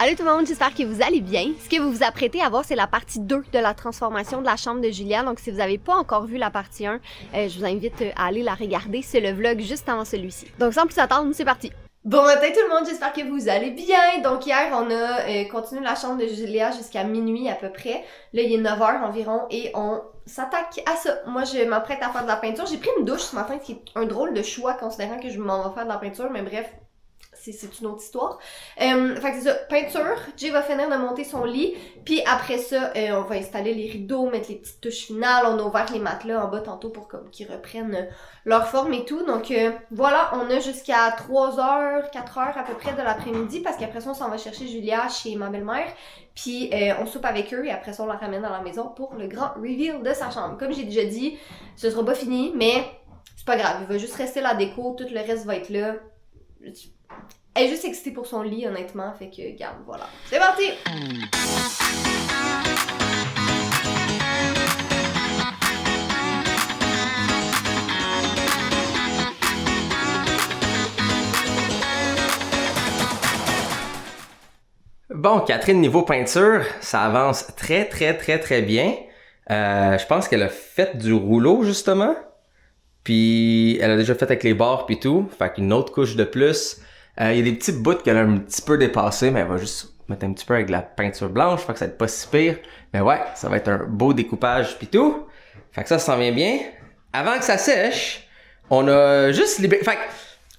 Allô tout le monde, j'espère que vous allez bien. Ce que vous vous apprêtez à voir, c'est la partie 2 de la transformation de la chambre de Julia. Donc si vous n'avez pas encore vu la partie 1, je vous invite à aller la regarder. C'est le vlog juste avant celui-ci. Donc sans plus attendre, c'est parti! Bon matin tout le monde, j'espère que vous allez bien. Donc hier, on a continué la chambre de Julia jusqu'à minuit à peu près. Là, il est 9h environ et on s'attaque à ça. Moi, je m'apprête à faire de la peinture. J'ai pris une douche ce matin, ce qui est un drôle de choix considérant que je m'en vais faire de la peinture, mais bref, c'est une autre histoire. Fait que c'est ça, peinture. Jay va finir de monter son lit. Puis après ça, on va installer les rideaux, mettre les petites touches finales. On a ouvert les matelas en bas tantôt pour qu'ils reprennent leur forme et tout. Donc voilà, on a jusqu'à 3h, 4h à peu près de l'après-midi. Parce qu'après ça, on s'en va chercher Julia chez ma belle-mère. Puis on soupe avec eux et après ça, on la ramène dans la maison pour le grand reveal de sa chambre. Comme j'ai déjà dit, ce sera pas fini, mais c'est pas grave. Il va juste rester la déco, tout le reste va être là. Elle est juste excitée pour son lit, honnêtement, fait que, regarde, voilà. C'est parti! Bon, Catherine, niveau peinture, ça avance très bien. Je pense qu'elle a fait du rouleau, justement. Puis elle a déjà fait avec les bords puis tout. Fait qu'une autre couche de plus. Il y a des petits bouts qu'elle a un petit peu dépassés, mais elle va juste mettre un petit peu avec de la peinture blanche. Fait que ça va être pas si pire. Mais ouais, ça va être un beau découpage puis tout. Fait que ça s'en vient bien. Avant que ça sèche, on a juste libéré... Fait que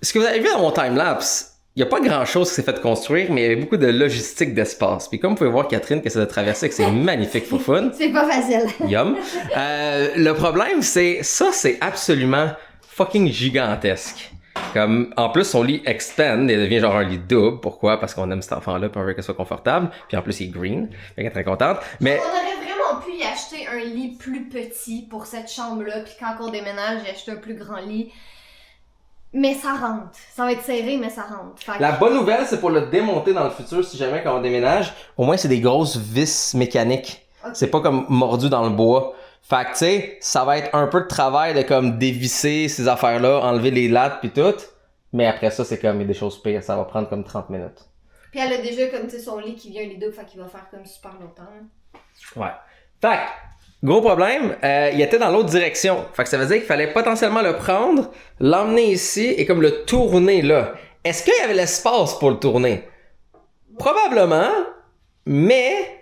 ce que vous avez vu dans mon timelapse, il y a pas grand chose qui s'est fait construire, mais il y avait beaucoup de logistique d'espace. Puis comme vous pouvez voir Catherine qui essaie de traverser avec ses magnifiques faufounes. C'est pas facile. Yum. Le problème, c'est absolument fucking gigantesque. Comme, en plus, son lit expand et devient genre un lit double. Pourquoi? Parce qu'on aime cet enfant-là puis on veut qu'elle soit confortable. Puis en plus, il est green. Fait qu'elle est très contente. Mais... On aurait vraiment pu y acheter un lit plus petit pour cette chambre-là. Puis quand on déménage, j'ai acheté un plus grand lit. Mais ça rentre. Ça va être serré, mais ça rentre. Fait que... La bonne nouvelle, c'est pour le démonter dans le futur, si jamais quand on déménage, au moins c'est des grosses vis mécaniques. Okay. C'est pas comme mordu dans le bois. Fait que tu sais, ça va être un peu de travail de comme dévisser ces affaires-là, enlever les lattes pis tout. Mais après ça, c'est comme des choses pires. Ça va prendre comme 30 minutes. Puis elle a déjà comme tu sais son lit qui vient les deux, fait qu'il va faire comme super longtemps. Hein. Ouais. Fait que, gros problème, il était dans l'autre direction. Fait que ça veut dire qu'il fallait potentiellement le prendre, l'emmener ici et comme le tourner là. Est-ce qu'il y avait l'espace pour le tourner? Probablement, mais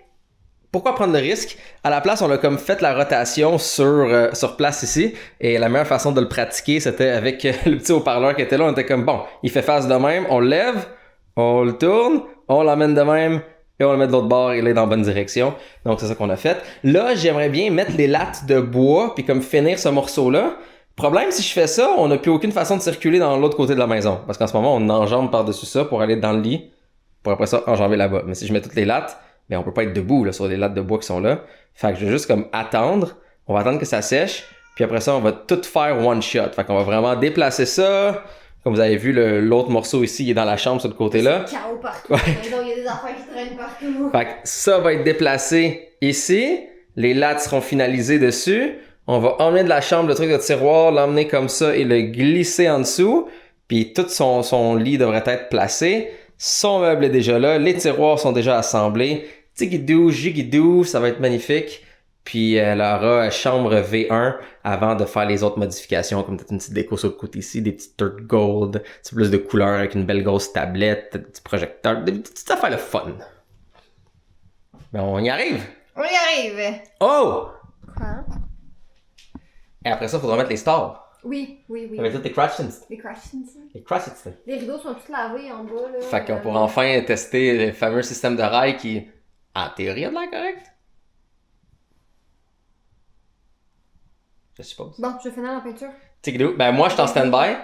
pourquoi prendre le risque? À la place, on a comme fait la rotation sur place ici et la meilleure façon de le pratiquer, c'était avec le petit haut-parleur qui était là. On était comme, bon, il fait face de même, on le lève, on le tourne, on l'emmène de même, et on le met de l'autre bord et là, il est dans la bonne direction. Donc, c'est ça qu'on a fait. Là, j'aimerais bien mettre les lattes de bois puis comme finir ce morceau-là. Problème, si je fais ça, on n'a plus aucune façon de circuler dans l'autre côté de la maison. Parce qu'en ce moment, on enjambe par-dessus ça pour aller dans le lit, pour après ça, enjamber là-bas. Mais si je mets toutes les lattes, ben on peut pas être debout là, sur les lattes de bois qui sont là. Fait que je vais juste comme attendre. On va attendre que ça sèche. Puis après ça, on va tout faire one shot. Fait qu'on va vraiment déplacer ça. Comme vous avez vu, l'autre morceau ici, il est dans la chambre sur le côté-là. C'est chaos partout. Ouais. Donc, il y a des affaires qui traînent partout. Fait que ça va être déplacé ici. Les lattes seront finalisées dessus. On va emmener de la chambre le truc de tiroir, l'emmener comme ça et le glisser en dessous. Puis tout son lit devrait être placé. Son meuble est déjà là. Les tiroirs sont déjà assemblés. Tigidou, jigidou, ça va être magnifique. Puis elle aura chambre V1 avant de faire les autres modifications, comme peut-être une petite déco sur le côté ici, des petites dirt gold, un petit peu plus de couleurs avec une belle grosse tablette, des petits projecteurs, des petites affaires de fun. Mais on y arrive! On y arrive! Oh! Quoi? Et après ça, il faudra mettre les stars. Oui. Ça va être tes crashins. Les crashins. Les crashins. Les rideaux sont tous lavés en bas, là. Fait qu'on pourra enfin tester le fameux système de rail qui, en théorie, a de l'air correct. Je suppose. Bon, je vais finir la peinture. Tigidou. Ben moi, je suis en stand-by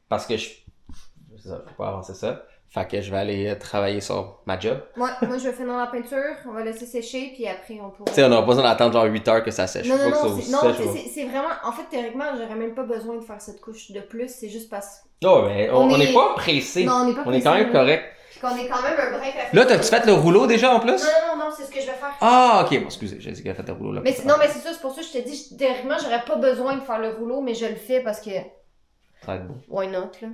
parce que je sais ça, faut pas avancer ça. Fait que je vais aller travailler sur ma job. Ouais, moi je vais finir la peinture, on va laisser sécher, puis après on pourra... Tu sais, on n'aura pas besoin d'attendre genre 8 heures que ça sèche. Non, c'est vraiment... En fait, théoriquement, j'aurais même pas besoin de faire cette couche de plus, c'est juste parce que... Oh, mais on n'est pas pressé. Non, on n'est pas pressé. On est quand même correct. Puis qu'on est quand même un brin... Là, t'as-tu fait le rouleau déjà en plus? Non, c'est ce que je vais faire. Ah, ok, bon, excusez, j'ai dit qu'elle a fait le rouleau là. Mais non, mais c'est ça, c'est pour ça que je te dis, théoriquement, j'aurais pas besoin de faire le rouleau, mais je le fais parce que... Ça va être beau. Why not, là?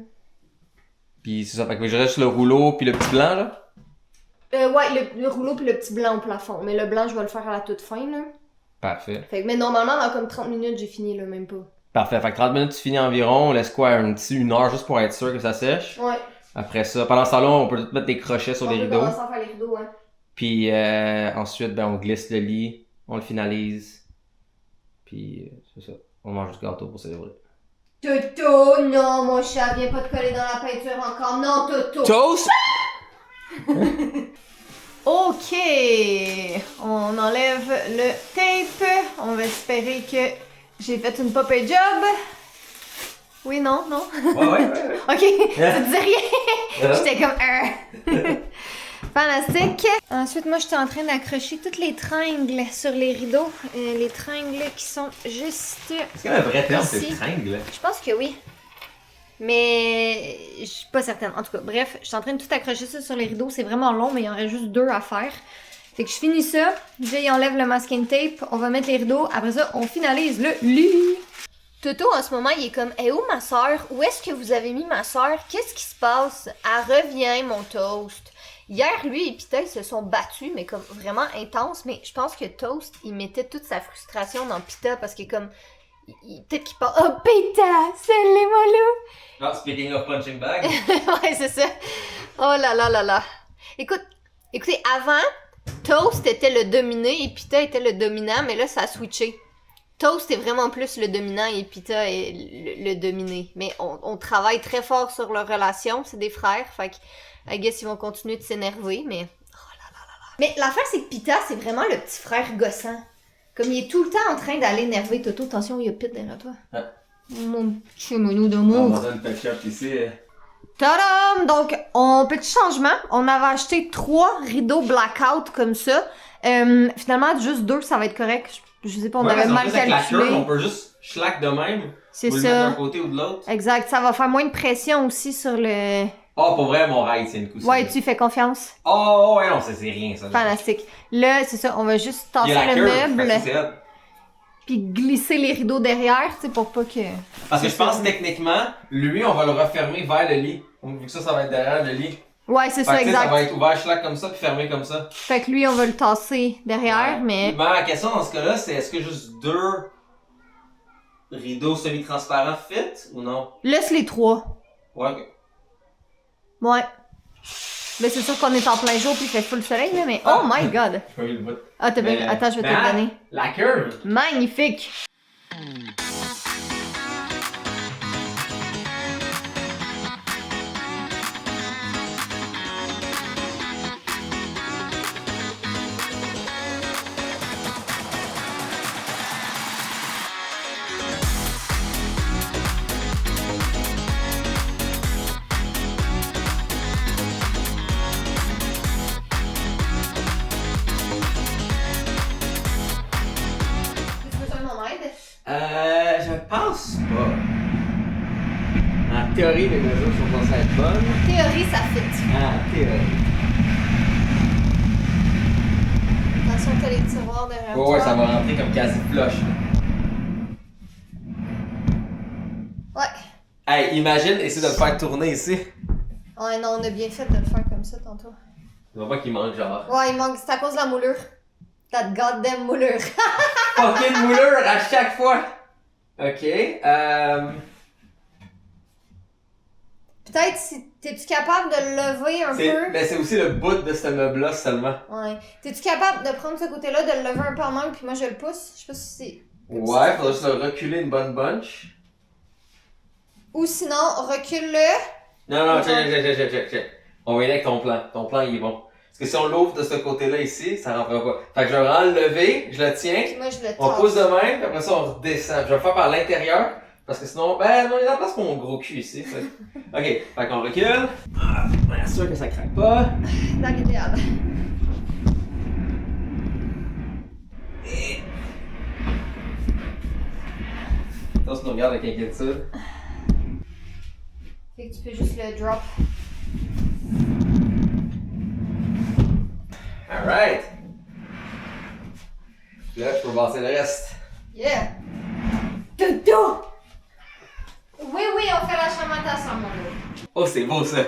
Puis c'est ça, fait que je reste le rouleau puis le petit blanc là. Ouais, le rouleau puis le petit blanc au plafond. Mais le blanc, je vais le faire à la toute fin, là. Parfait. Fait que, mais normalement, dans comme 30 minutes, j'ai fini, là, même pas. Parfait. Fait que 30 minutes, tu finis environ. On laisse quoi, une heure juste pour être sûr que ça sèche? Ouais. Après ça, pendant ce temps-là, on peut mettre des crochets sur les rideaux. On peut commencer à faire les rideaux, hein. Puis ensuite, ben, on glisse le lit, on le finalise. Puis c'est ça. On mange du gâteau pour célébrer. Toto, non, mon chat, viens pas te coller dans la peinture encore. Non, Toto. Toast! Ok, on enlève le tape. On va espérer que j'ai fait une pop job. Oui, non, non. Ouais. Ok, tu disais rien. J'étais comme fantastique. Ensuite, moi, j'étais en train d'accrocher toutes les tringles sur les rideaux. Les tringles qui sont juste. Est-ce qu'il y a un vrai terme, ici. c'est tringle? Je pense que oui. Mais je suis pas certaine. En tout cas, bref, je suis en train de tout accrocher ça sur les rideaux. C'est vraiment long, mais il y en reste juste 2 à faire. Fait que je finis ça. Jay enlève le masking tape. On va mettre les rideaux. Après ça, on finalise le lit. Toto, en ce moment, il est comme, où ma soeur? Où est-ce que vous avez mis ma soeur? Qu'est-ce qui se passe? Elle revient, mon toast. Hier, lui et Pita, ils se sont battus, mais comme vraiment intense. Mais je pense que Toast, il mettait toute sa frustration dans Pita parce que comme, peut-être qu'il parle, oh Pita, c'est les molous. Non, speaking of punching bag. Ouais, c'est ça. Oh là là là là. Écoutez, avant, Toast était le dominé et Pita était le dominant, mais là, ça a switché. Toast est vraiment plus le dominant et Pita est le dominé. Mais on travaille très fort sur leur relation, c'est des frères, fait que I guess ils vont continuer de s'énerver, mais... Oh là là là là. Mais l'affaire, c'est que Pita, c'est vraiment le petit frère gossant. Comme il est tout le temps en train d'aller énerver Toto. Attention, il y a Pete derrière toi. Ah. Mon petit moineau d'amour. On va une pet shop ici. Tadam! Donc, petit changement. On avait acheté 3 rideaux blackout comme ça. Finalement, juste 2, ça va être correct. Je sais pas, on avait mal calculé. On peut juste schlack de même. C'est ou le ça. mettre d'un côté ou de l'autre. Exact. Ça va faire moins de pression aussi sur le... Oh, pour vrai, mon ride, c'est une cousine. Ouais, tu fais confiance. Oh, ouais, non, c'est rien, ça. Fantastique. Là, c'est ça. On va juste tasser le meuble. Puis glisser les rideaux derrière, tu sais, pour pas que... Parce que je pense, techniquement, lui, on va le refermer vers le lit. Vu que ça va être derrière le lit. Ouais, c'est ça, exact. Ça va être ouvert schlack comme ça, puis fermé comme ça. Fait que lui, on va le tasser derrière, ouais. mais... Ben, la question dans ce cas-là, c'est est-ce que juste 2 rideaux semi-transparents fit ou non? Laisse les 3. Ouais, ok. Ouais. Mais c'est sûr qu'on est en plein jour puis il fait full soleil, là, mais oh my god! J'ai pas eu le bout. Ah, t'as bien... Attends, je vais te le donner. La curve! Magnifique! Je pense pas. En théorie, les mesures sont censées être bonnes. En théorie, ça fit. En théorie. Attention, t'as les tiroirs derrière toi. Ouais, ça va rentrer comme quasi flush. Ouais. Hey, imagine essayer de le faire tourner ici. Ouais, non, on a bien fait de le faire comme ça tantôt. Tu vois pas qu'il manque genre. Ouais, il manque, c'est à cause de la moulure. That goddamn moulure. Fucking moulure à chaque fois! Ok, Peut-être si t'es-tu capable de le lever un peu? Ben c'est aussi le bout de ce meuble-là seulement. Ouais. T'es-tu capable de prendre ce côté-là, de le lever un peu en angle, puis moi je le pousse? Je sais pas si c'est... Ouais, faudrait juste le reculer une bonne bunch. Ou sinon, recule-le. Non, check. On va y aller avec ton plan. Ton plan, il est bon. Parce que si on l'ouvre de ce côté-là ici, ça rentrera pas. Fait que je vais vraiment le lever, je le tiens. Puis moi je le On tasse. pousse de même, puis après ça, on redescend. Je vais le faire par l'intérieur, parce que sinon, ben, on est dans la place pour mon gros cul ici. Ok, fait qu'on recule. On est sûr que ça craque pas. Dans l'idéal. Toi, tu nous regardes avec inquiétude. Fait que tu peux juste le drop. Alright! Là, je peux passer le reste. Yeah! Dodo! Oui, on fait la chamantation, mon gars. Oh, c'est beau ça!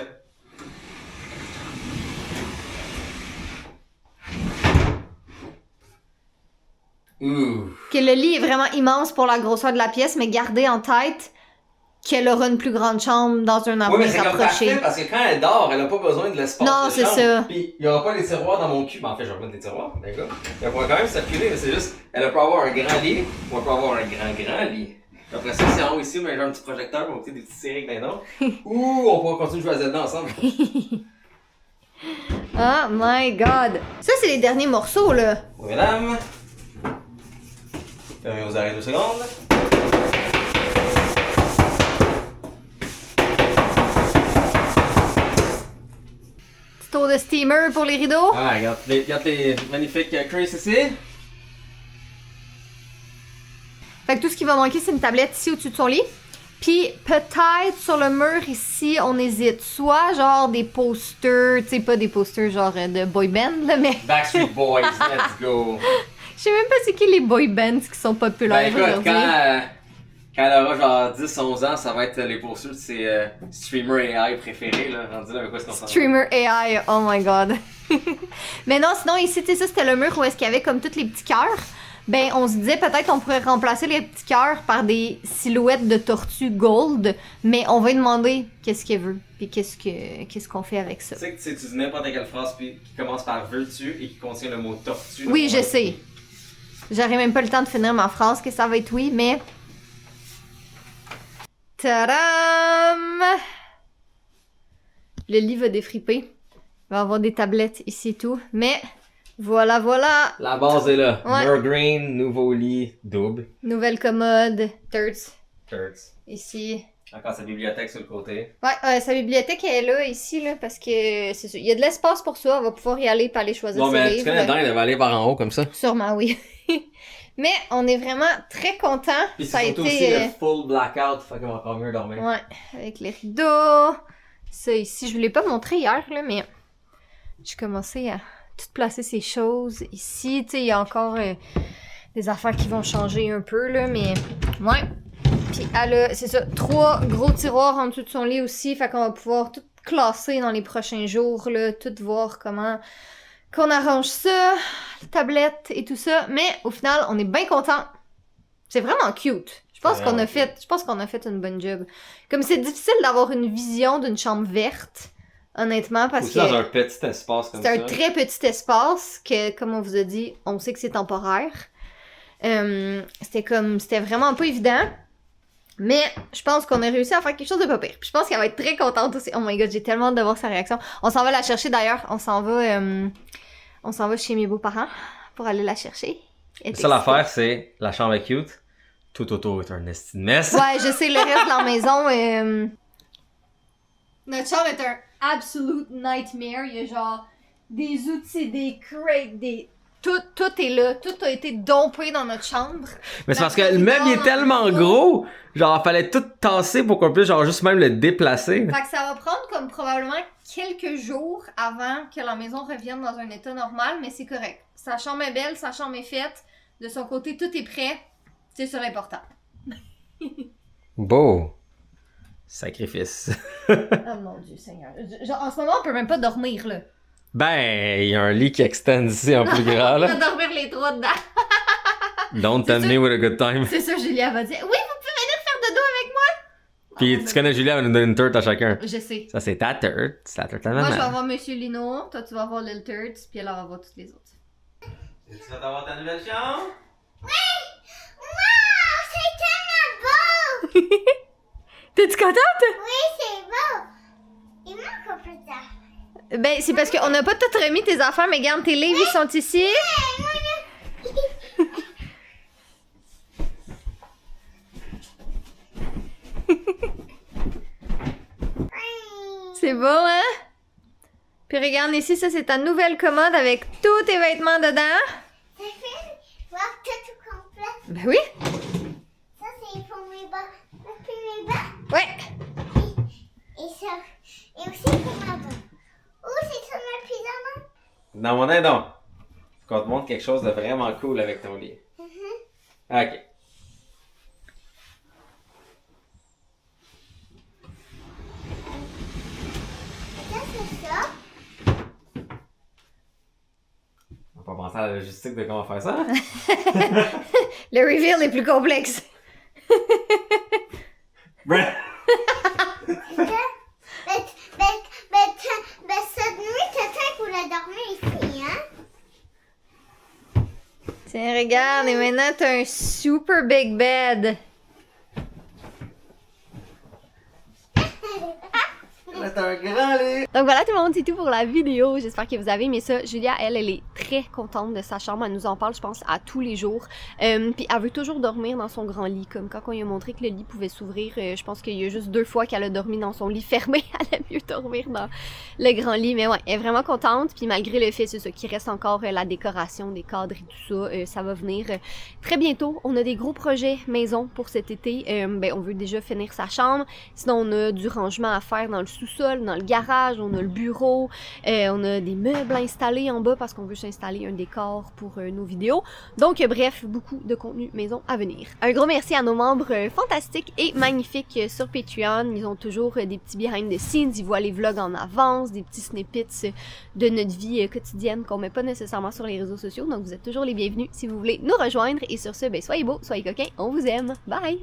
Ouh. Que le lit est vraiment immense pour la grosseur de la pièce, mais gardez en tête qu'elle aura une plus grande chambre dans un Oui, mais avenir c'est comme parfait rapproché. parce que quand elle dort, elle a pas besoin de l'espace Non, de c'est chambre. ça. Puis il y aura pas les tiroirs dans mon cul. Ben, en fait, je vais remettre des tiroirs, d'accord. Elle pourra quand même circuler, mais c'est juste, elle peut avoir un grand lit ou elle peut avoir un grand lit. Puis après ça, c'est en haut ici, on met genre un petit projecteur pour monter des petites séries avec des noms. Ou on pourra continuer de jouer à Zelda ensemble. Oh my god. Ça, c'est les derniers morceaux, là. Oui, mesdames. Fermez vos arrêts 2 secondes. Petit tour de steamer pour les rideaux. Ah, regarde les magnifiques Chris ici. Fait que tout ce qui va manquer, c'est une tablette ici au-dessus de son lit. Puis peut-être sur le mur ici, on hésite. Soit genre des posters, tu sais, pas des posters genre de boy band, là, mais Backstreet Boys, let's go. je sais même pas c'est qui les boy bands qui sont populaires Ben écoute, aujourd'hui. quand elle aura genre 10-11 ans, ça va être les postures de ses streamers AI préférés, là. Rendu là, avec quoi est-ce qu'on s'en va? Streamer AI, oh my god. Mais non, sinon ici, tu sais, ça c'était le mur où est-ce qu'il y avait comme tous les petits cœurs. Ben, on se disait peut-être on pourrait remplacer les petits cœurs par des silhouettes de tortues gold, mais on va lui demander qu'est-ce qu'elle veut, puis qu'est-ce qu'on fait avec ça. Tu sais que tu dis n'importe quelle phrase qui commence par veux-tu et qui contient le mot tortue. Oui, je sais. J'aurais même pas le temps de finir ma phrase, que ça va être oui, mais... Tadam! Le lit va défriper. Il va y avoir des tablettes ici et tout, mais... Voilà, voilà! La base est là. Ouais. Mur green, nouveau lit, double. Nouvelle commode, Turds, Turds. ici. Encore sa bibliothèque sur le côté. Ouais, sa bibliothèque elle est là, ici, là, parce que c'est ça. Il y a de l'espace pour ça, on va pouvoir y aller pour aller choisir Bon, ses mais tu livres. connais dedans, il devait aller par en haut comme ça. Sûrement, oui. Mais on est vraiment très contents. Puis Ça a c'est surtout été... aussi le full blackout, fait qu'on va encore mieux dormir. Ouais, avec les rideaux. Ça ici, je vous l'ai pas montré hier, là, mais j'ai commencé à tout placer ces choses ici. Tu sais, il y a encore des affaires qui vont changer un peu, là, mais ouais. Puis elle a, c'est ça, 3 gros tiroirs en dessous de son lit aussi, fait qu'on va pouvoir tout classer dans les prochains jours, là, tout voir comment qu'on arrange ça, la tablette et tout ça. Mais au final, on est bien content. C'est vraiment cute. Je pense qu'on a fait une bonne job. Comme c'est difficile d'avoir une vision d'une chambre verte, honnêtement, parce Aussi que dans un petit espace comme ça. c'est un très petit espace que, comme on vous a dit, on sait que c'est temporaire. C'était vraiment pas évident. Mais je pense qu'on a réussi à faire quelque chose de pas pire. Puis je pense qu'elle va être très contente aussi. Oh my god, j'ai tellement hâte de voir sa réaction. On s'en va la chercher d'ailleurs. On s'en va chez mes beaux-parents pour aller la chercher. Ça, l'affaire, c'est la chambre est cute. Tout autour est un esti de mess. Ouais, je sais, le reste de la maison. Notre chambre est un absolute nightmare. Il y a genre des outils, des crates, Tout est là. Tout a été dompé dans notre chambre. Mais c'est parce que le meuble il est tellement gros, genre fallait tout tasser pour qu'on puisse genre juste même le déplacer. Fait que ça va prendre comme probablement quelques jours avant que la maison revienne dans un état normal, mais c'est correct. Sa chambre est belle, sa chambre est faite. De son côté, tout est prêt. C'est ça l'important. Beau. Sacrifice. Oh mon Dieu Seigneur. Genre, en ce moment, on peut même pas dormir, là. Ben, il y a un lit qui extend ici en plus grand On là. va dormir les 3 dedans. Don't tempt me with a good time. C'est ça, Julia va dire. Oui, vous pouvez venir faire dodo avec moi. Puis tu connais Julia, elle va nous donner une tarte à chacun. Je sais. Ça c'est ta tarte, c'est la tarte à Moi, je vais maman. avoir Monsieur Lino, toi, tu vas avoir Lil Turds, puis elle va avoir toutes les autres. Tu vas avoir ta nouvelle chambre? T'es-tu contente? Oui, c'est beau. Il manque un peu d'affaires. Ben, c'est parce qu'on n'a pas tout remis tes affaires, mais regarde, tes livres, ils sont ici. C'est beau, hein? Puis regarde ici, ça c'est ta nouvelle commode avec tous tes vêtements dedans. Ça fait voir tout complet. Ben oui. Ça, c'est pour mes bas. Pour mes bas. Ouais. Et ça. Et aussi pour ma bas. Oh, c'est sur ma pyjama. Dans mon aide donc. Faut qu'on te montre quelque chose de vraiment cool avec ton lit. Ok. Ça, c'est ça. On va pas penser à à la logistique de comment faire ça. Le reveal est plus complexe. Brent! Cette nuit, t'attends pour la dormir ici, hein? Tiens, regarde, et maintenant t'as un super big bed. Là, t'as un grand lit! Donc voilà tout le monde, c'est tout pour la vidéo. J'espère que vous avez aimé ça. Julia, elle est très contente de sa chambre. Elle nous en parle, je pense, à tous les jours. Puis elle veut toujours dormir dans son grand lit. Comme quand on lui a montré que le lit pouvait s'ouvrir, je pense qu'il y a juste 2 fois qu'elle a dormi dans son lit fermé. Elle aime mieux dormir dans le grand lit. Mais ouais, elle est vraiment contente. Puis malgré le fait, c'est ça, qu'il reste encore la décoration, des cadres et tout ça, ça va venir très bientôt. On a des gros projets maison pour cet été. On veut déjà finir sa chambre. Sinon, on a du rangement à faire dans le sous-sol, dans le garage, on a le bureau, on a des meubles installés en bas parce qu'on veut s'installer un décor pour nos vidéos. Donc bref, beaucoup de contenu maison à venir. Un gros merci à nos membres fantastiques et magnifiques sur Patreon. Ils ont toujours des petits behind the scenes, ils voient les vlogs en avance, des petits snippets de notre vie quotidienne qu'on met pas nécessairement sur les réseaux sociaux. Donc vous êtes toujours les bienvenus si vous voulez nous rejoindre. Et sur ce, soyez beaux, soyez coquins, on vous aime. Bye!